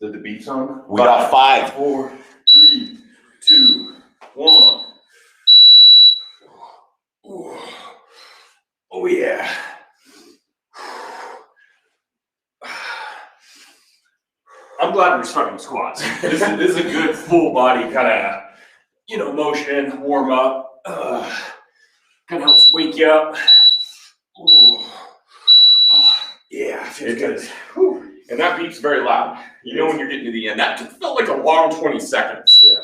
Did the beats on? We got 5. 4, 3, 2, 1. Ooh. Oh yeah. I'm glad we're starting with squats. This is a good full body kind of, motion, warm up. Kind of helps wake you up. Ooh. Yeah, feels good. Whew. And that beat's very loud. You know when you're getting to the end. That felt like a long 20 seconds. Yeah.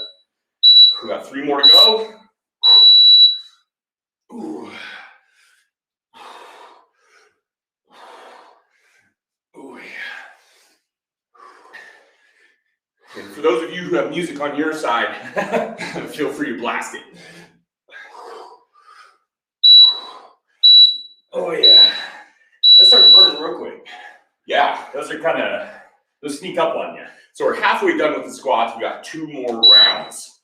We got 3 more to go. Ooh. Oh yeah. And for those of you who have music on your side, feel free to blast it. Oh yeah. That started burning real quick. Yeah. Those sneak up on you. So we're halfway done with the squats. We got 2 more rounds.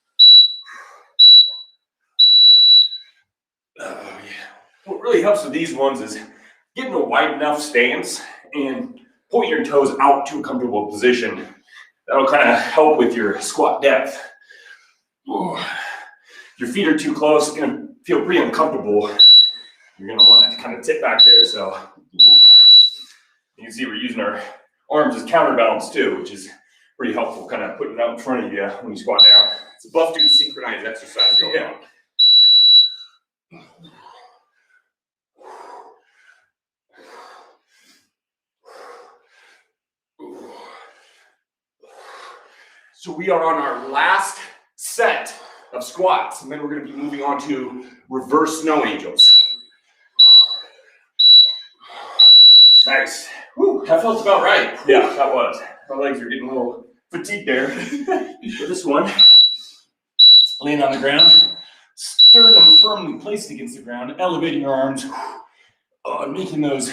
Oh yeah. What really helps with these ones is getting a wide enough stance and point your toes out to a comfortable position. That'll kind of help with your squat depth. Ooh. If your feet are too close, it's gonna feel pretty uncomfortable. You're gonna want to kind of tip back there. So you can see we're using our arms as counterbalance too, which is pretty helpful, kind of putting it out in front of you when you squat down. It's a buff dude synchronized exercise going on. So we are on our last set of squats, and then we're going to be moving on to reverse snow angels. Nice. Whew, that felt about right. Yeah, that was. My legs are getting a little fatigued there. For this one, laying on the ground, sternum firmly placed against the ground, elevating your arms, making those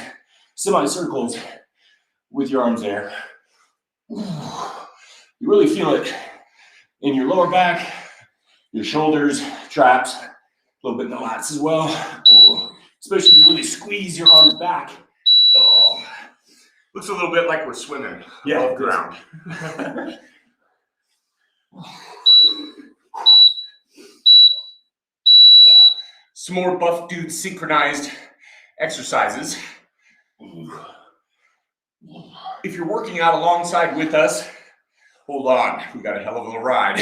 semicircles with your arms there. You really feel it in your lower back, your shoulders, traps, a little bit in the lats as well. Especially if you really squeeze your arms back. Looks a little bit like we're swimming above ground. Some more buff dude synchronized exercises. If you're working out alongside with us, hold on, we got a hell of a ride.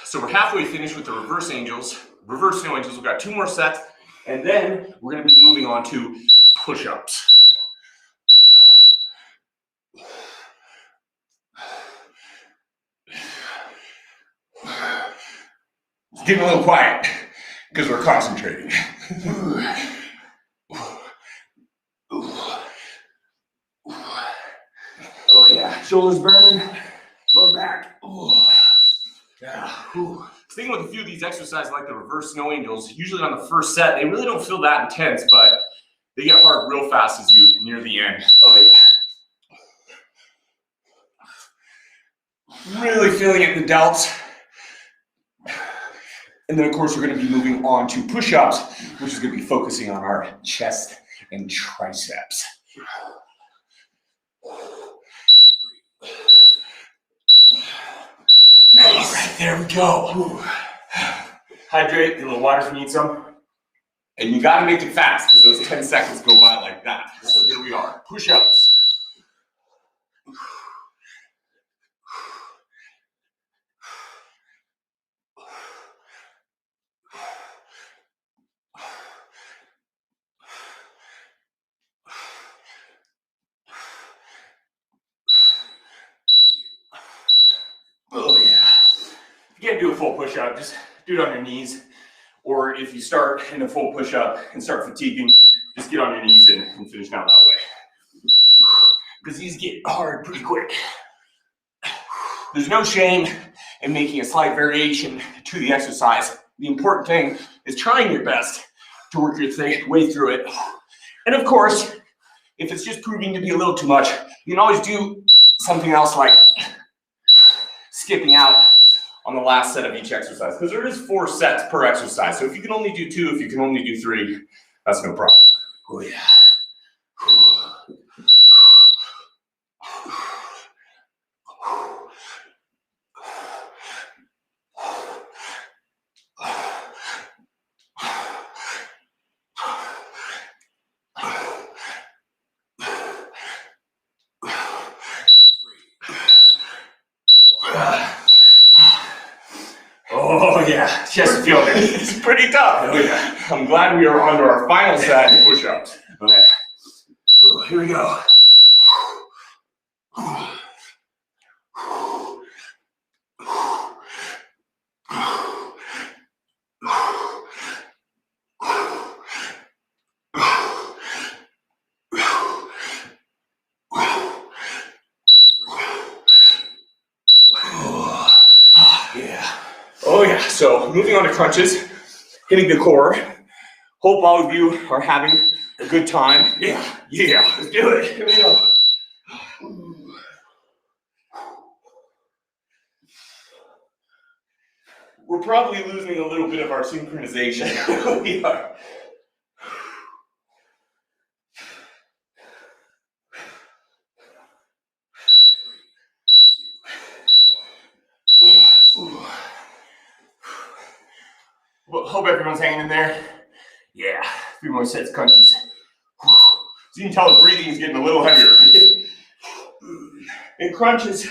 So we're halfway finished with the reverse snow angels. We've got 2 more sets, and then we're going to be moving on to push-ups. It's getting a little quiet because we're concentrating. Oh yeah, shoulders burning, lower back. Yeah. The thing with a few of these exercises like the reverse snow angels, usually on the first set, they really don't feel that intense, but they get hard real fast as you near the end. Oh yeah. Really feeling it in the delts. And then of course we're going to be moving on to push-ups, which is going to be focusing on our chest and triceps. Nice. All right, there we go. Hydrate, get a little water if you need some. And you got to make it fast because those 10 seconds go by like that. So here we are, push-ups. Oh yeah. If you can't do a full push-up, just do it on your knees. Or if you start in a full push-up and start fatiguing, just get on your knees and finish down that way. Because these get hard pretty quick. There's no shame in making a slight variation to the exercise. The important thing is trying your best to work your way through it. And of course, if it's just proving to be a little too much, you can always do something else like skipping out on the last set of each exercise, because there is 4 sets per exercise. So if you can only do 2, if you can only do 3, that's no problem. Oh yeah. Oh yeah, just feel it. It's pretty tough. Oh yeah. I'm glad we are on to our final set of push-ups. Okay. Here we go. Oh yeah, so moving on to crunches, hitting the core. Hope all of you are having a good time. Yeah, let's do it. Here we go. We're probably losing a little bit of our synchronization. We are. Well, hope everyone's hanging in there. Yeah, 3 more sets of crunches. So you can tell the breathing is getting a little heavier. And crunches,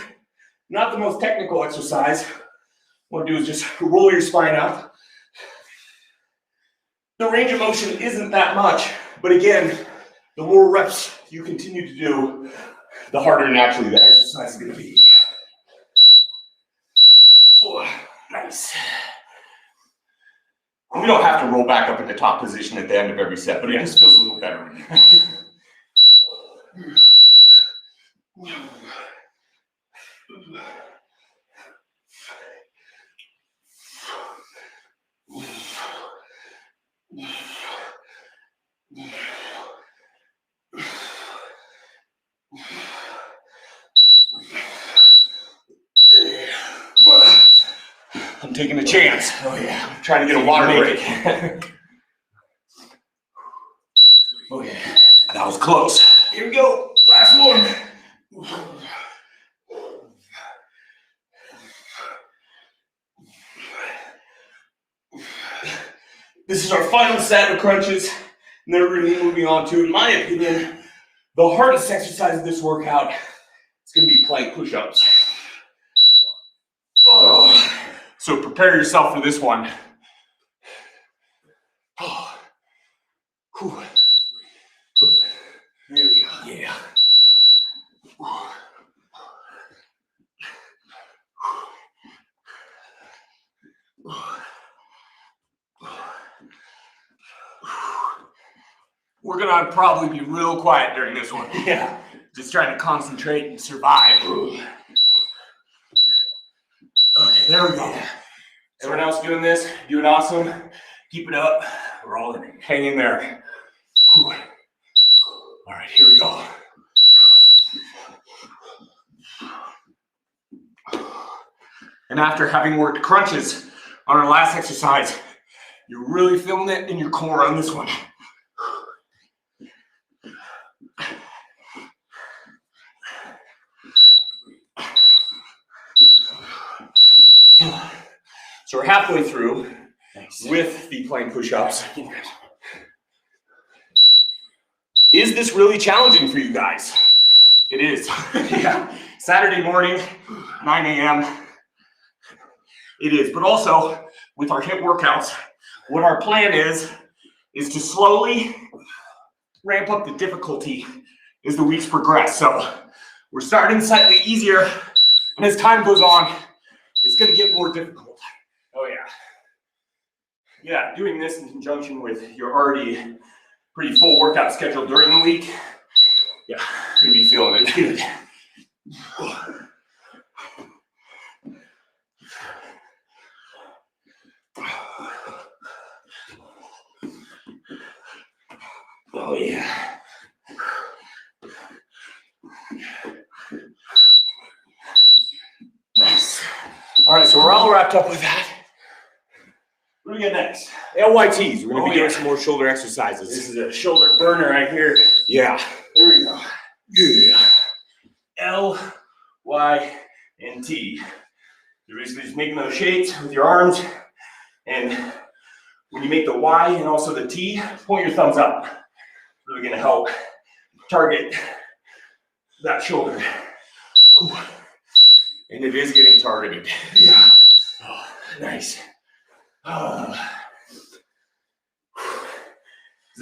not the most technical exercise. What you do is just roll your spine up. The range of motion isn't that much, but again, the more reps you continue to do, the harder naturally the exercise is going to be. Oh, nice. We don't have to roll back up in the top position at the end of every set, but it just feels a little better. I'm taking a chance. Oh yeah, I'm trying to get a water break. Oh yeah, that was close. Here we go, last one. This is our final set of crunches, and then we're going to be moving on to, in my opinion, the hardest exercise of this workout. It's going to be plank push-ups. Oh. So prepare yourself for this one. Oh. Whew. There we go. Yeah. We're gonna probably be real quiet during this one. Yeah. Just trying to concentrate and survive. Okay, there we go. Everyone else doing this, doing awesome. Keep it up. We're all in it. Hang in there. Whew. All right, here we go. And after having worked crunches on our last exercise, you're really feeling it in your core on this one. So we're halfway through with the plank push-ups. Is this really challenging for you guys? It is. Yeah. Saturday morning, 9 a.m. It is. But also, with our HIIT workouts, what our plan is to slowly ramp up the difficulty as the weeks progress. So we're starting slightly easier, and as time goes on, it's going to get more difficult. Oh yeah. Yeah, doing this in conjunction with your already pretty full workout schedule during the week, yeah, you're going to be feeling it. Good. Oh yeah. Nice. All right, so we're all wrapped up with that. What do we get next? LYTs. We're gonna be doing yeah. some more shoulder exercises. This is a shoulder burner right here. Yeah. Here we go. Yeah. L, Y, and T. You're basically just making those shapes with your arms. And when you make the Y and also the T, point your thumbs up. Really gonna help target that shoulder. And it is getting targeted. Yeah. Oh, nice.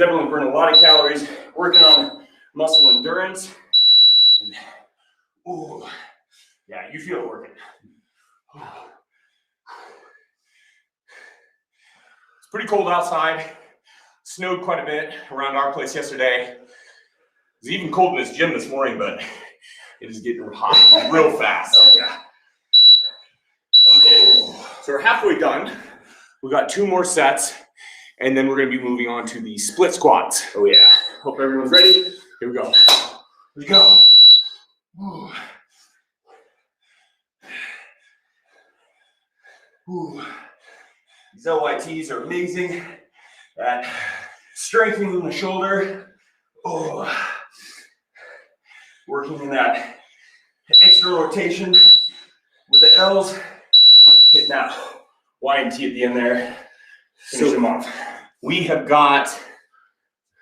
Everyone's burning a lot of calories, working on muscle endurance. And, ooh, yeah, you feel it working. It's pretty cold outside. Snowed quite a bit around our place yesterday. It was even cold in this gym this morning, but it is getting hot real fast. Oh, yeah. Okay, so we're halfway done. We got 2 more sets, and then we're gonna be moving on to the split squats. Oh, yeah. Hope everyone's ready. Here we go. Let's go. Ooh. Ooh. These LYTs are amazing at strengthening the shoulder. Oh. Working in that extra rotation with the L's. Hitting that Y and T at the end there. Finish them off. We have got,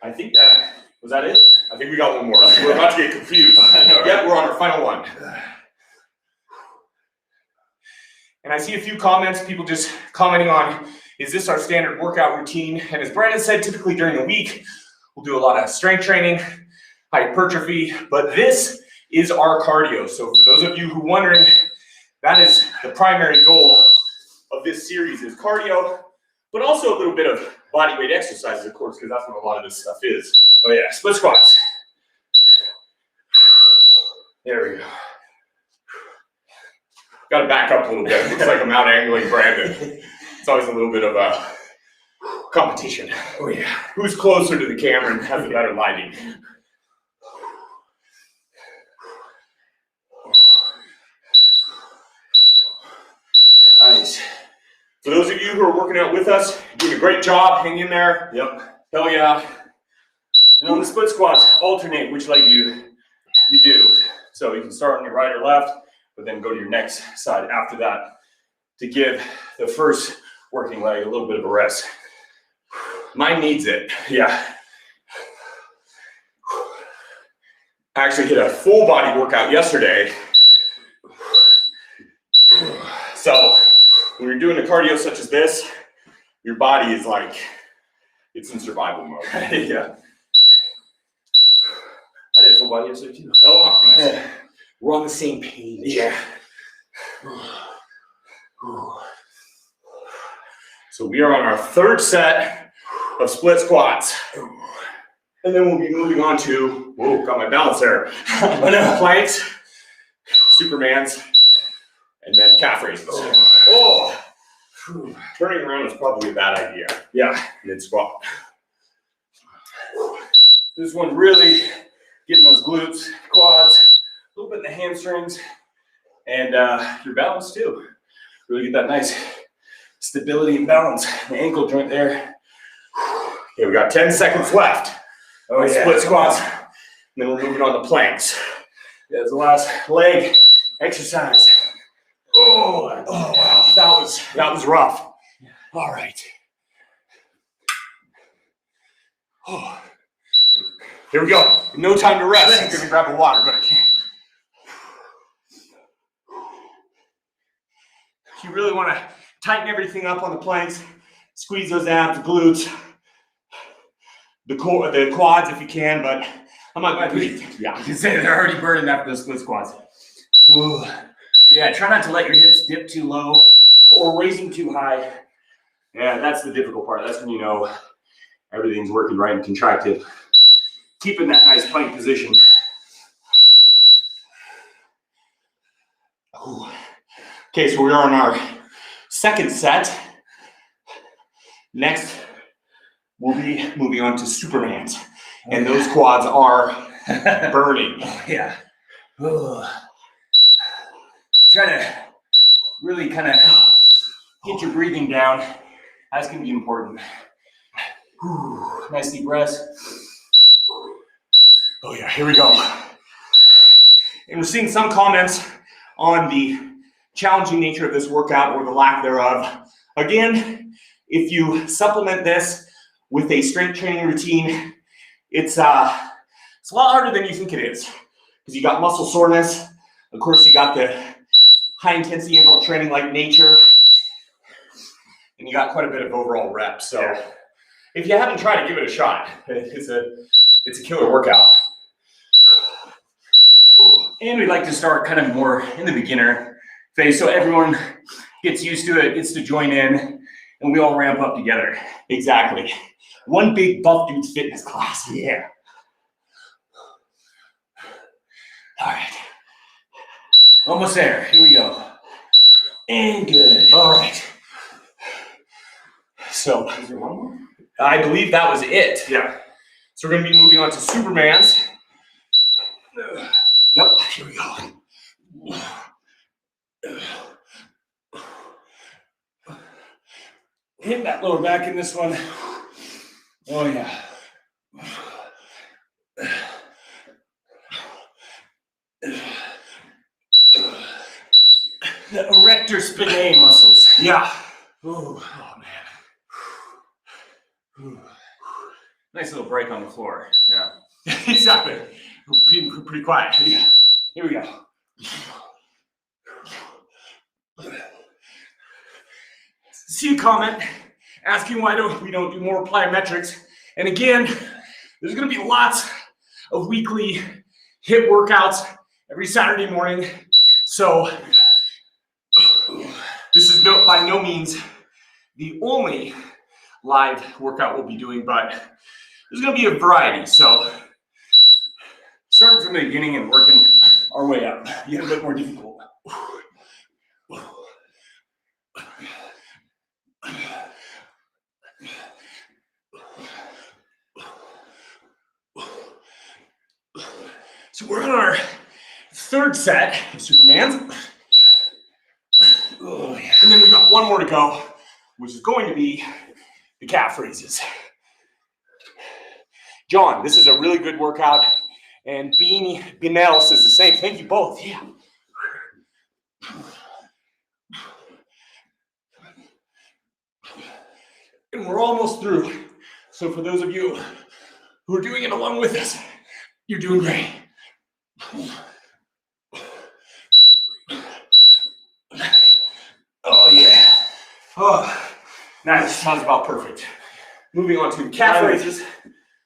I think that, was that it? I think we got 1 more. We're about to get confused. Yep, we're on our final one. And I see a few comments, people just commenting on, is this our standard workout routine? And as Brandon said, typically during the week, we'll do a lot of strength training, hypertrophy, but this is our cardio. So for those of you who are wondering, that is the primary goal of this series is cardio, but also a little bit of body weight exercises, of course, because that's what a lot of this stuff is. Oh yeah, split squats. There we go. Got to back up a little bit. Looks like I'm out angling Brandon. It's always a little bit of a competition. Oh yeah. Who's closer to the camera and has the better lighting? Nice. For those of you who are working out with us, you're doing a great job. Hang in there. Yep. Hell yeah. And on the split squats, alternate which leg you do. So you can start on your right or left, but then go to your next side after that to give the first working leg a little bit of a rest. Mine needs it. Yeah. I actually did a full body workout yesterday. So when you're doing a cardio such as this, your body is like, it's in survival mode. Yeah. I did a full body yesterday too. Oh, nice. We're on the same page. Yeah. So we are on our 3rd set of split squats. And then we'll be moving on to, whoa, got my balance there. Planks, Supermans, and then calf raises. Oh. Turning around is probably a bad idea. Yeah. Mid squat. This one really getting those glutes, quads, a little bit in the hamstrings, and your balance too. Really get that nice stability and balance. The ankle joint there. Okay, we got 10 seconds left. Oh yeah. Split squats. And then we're moving on to planks. That's the last leg exercise. Oh wow. That was rough. All right. Oh. Here we go. No time to rest. I'm gonna grab a water, but I can't. You really want to tighten everything up on the planks. Squeeze those abs, glutes, the quads if you can, but I'm not going to. Yeah, you can say they're already burning after those split squats. Ooh. Yeah, try not to let your hips dip too low or raising too high. Yeah, that's the difficult part. That's when you know everything's working right and contracted. Keeping that nice plank position. Ooh. Okay, so we're on our 2nd set. Next, we'll be moving on to Supermans. And those quads are burning. Yeah. Ooh. Try to really kind of Get your breathing down. That's going to be important. Nice deep breaths. Oh yeah, here we go. And we're seeing some comments on the challenging nature of this workout or the lack thereof. Again, if you supplement this with a strength training routine, it's a lot harder than you think it is, because you got muscle soreness. Of course, you got the high intensity interval training like nature, and you got quite a bit of overall reps. So if you haven't tried it, give it a shot. It's a killer workout. And we like to start kind of more in the beginner phase, so everyone gets used to it, gets to join in, and we all ramp up together. Exactly. One big buff dude's fitness class. Yeah. All right. Almost there. Here we go. And good. All right. So, is there one more? I believe that was it. Yeah. So we're going to be moving on to Superman's. Yep. Here we go. Hit that lower back in this one. Oh yeah. The erector spinae muscles. Yeah. Ooh. Oh man. Ooh. Nice little break on the floor. Yeah. Exactly. Being pretty quiet. Yeah. Here we go. See a comment asking why we don't do more plyometrics. And again, there's going to be lots of weekly HIIT workouts every Saturday morning. So this is by no means the only live workout we'll be doing, but there's going to be a variety. So starting from the beginning and working our way up, get a bit more difficult. So we're on our third set of Supermans. Oh, yeah. And then we've got one more to go, which is going to be the calf raises. John, this is a really good workout. And Binel says the same. Thank you both. Yeah. And we're almost through. So for those of you who are doing it along with us, you're doing great. Oh yeah. Oh, nice. Sounds about perfect. Moving on to calf raises.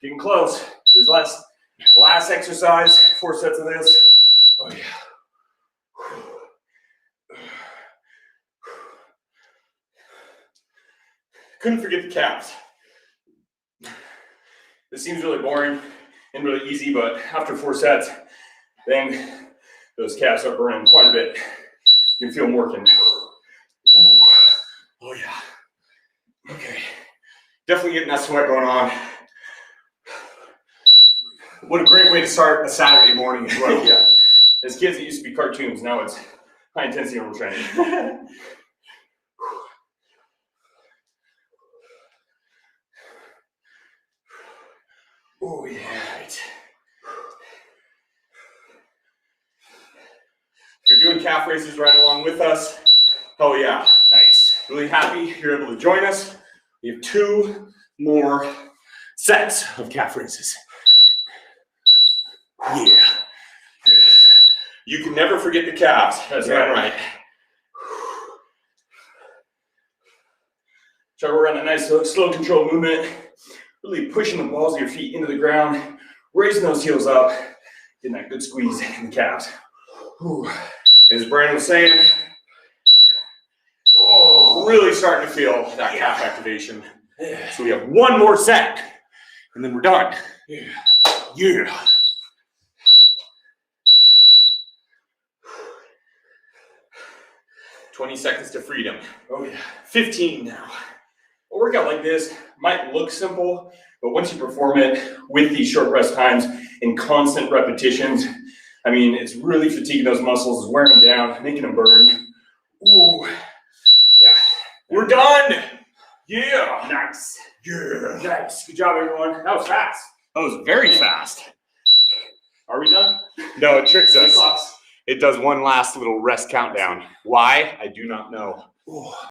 Getting close. There's last exercise. 4 sets of this. Oh yeah. Couldn't forget the calves. This seems really boring and really easy, but after 4 sets, then those calves are burning quite a bit. You can feel them working. Ooh. Oh yeah. Okay. Definitely getting that sweat going on. What a great way to start a Saturday morning as well. Yeah. As kids, it used to be cartoons. Now it's high intensity interval training. Oh yeah. Right. If you're doing calf raises right along with us, oh yeah, nice. Really happy you're able to join us. We have 2 more sets of calf raises. Yeah. You can never forget the calves. That's right. Try to run a nice slow control movement. Really pushing the balls of your feet into the ground, raising those heels up, getting that good squeeze in the calves. Whew. As Brandon was saying, really starting to feel that calf activation. So we have 1 more set, and then we're done. Yeah. 20 seconds to freedom. Oh yeah. 15 now. A workout like this might look simple, but once you perform it with these short rest times and constant repetitions, I mean, it's really fatiguing those muscles, wearing them down, making them burn. Ooh, yeah, We're done. Yeah. Nice. Yeah. Nice. Good job, everyone. That was fast. That was very fast. Are we done? No, it tricks us. Clocks. It does one last little rest countdown. Why? I do not know.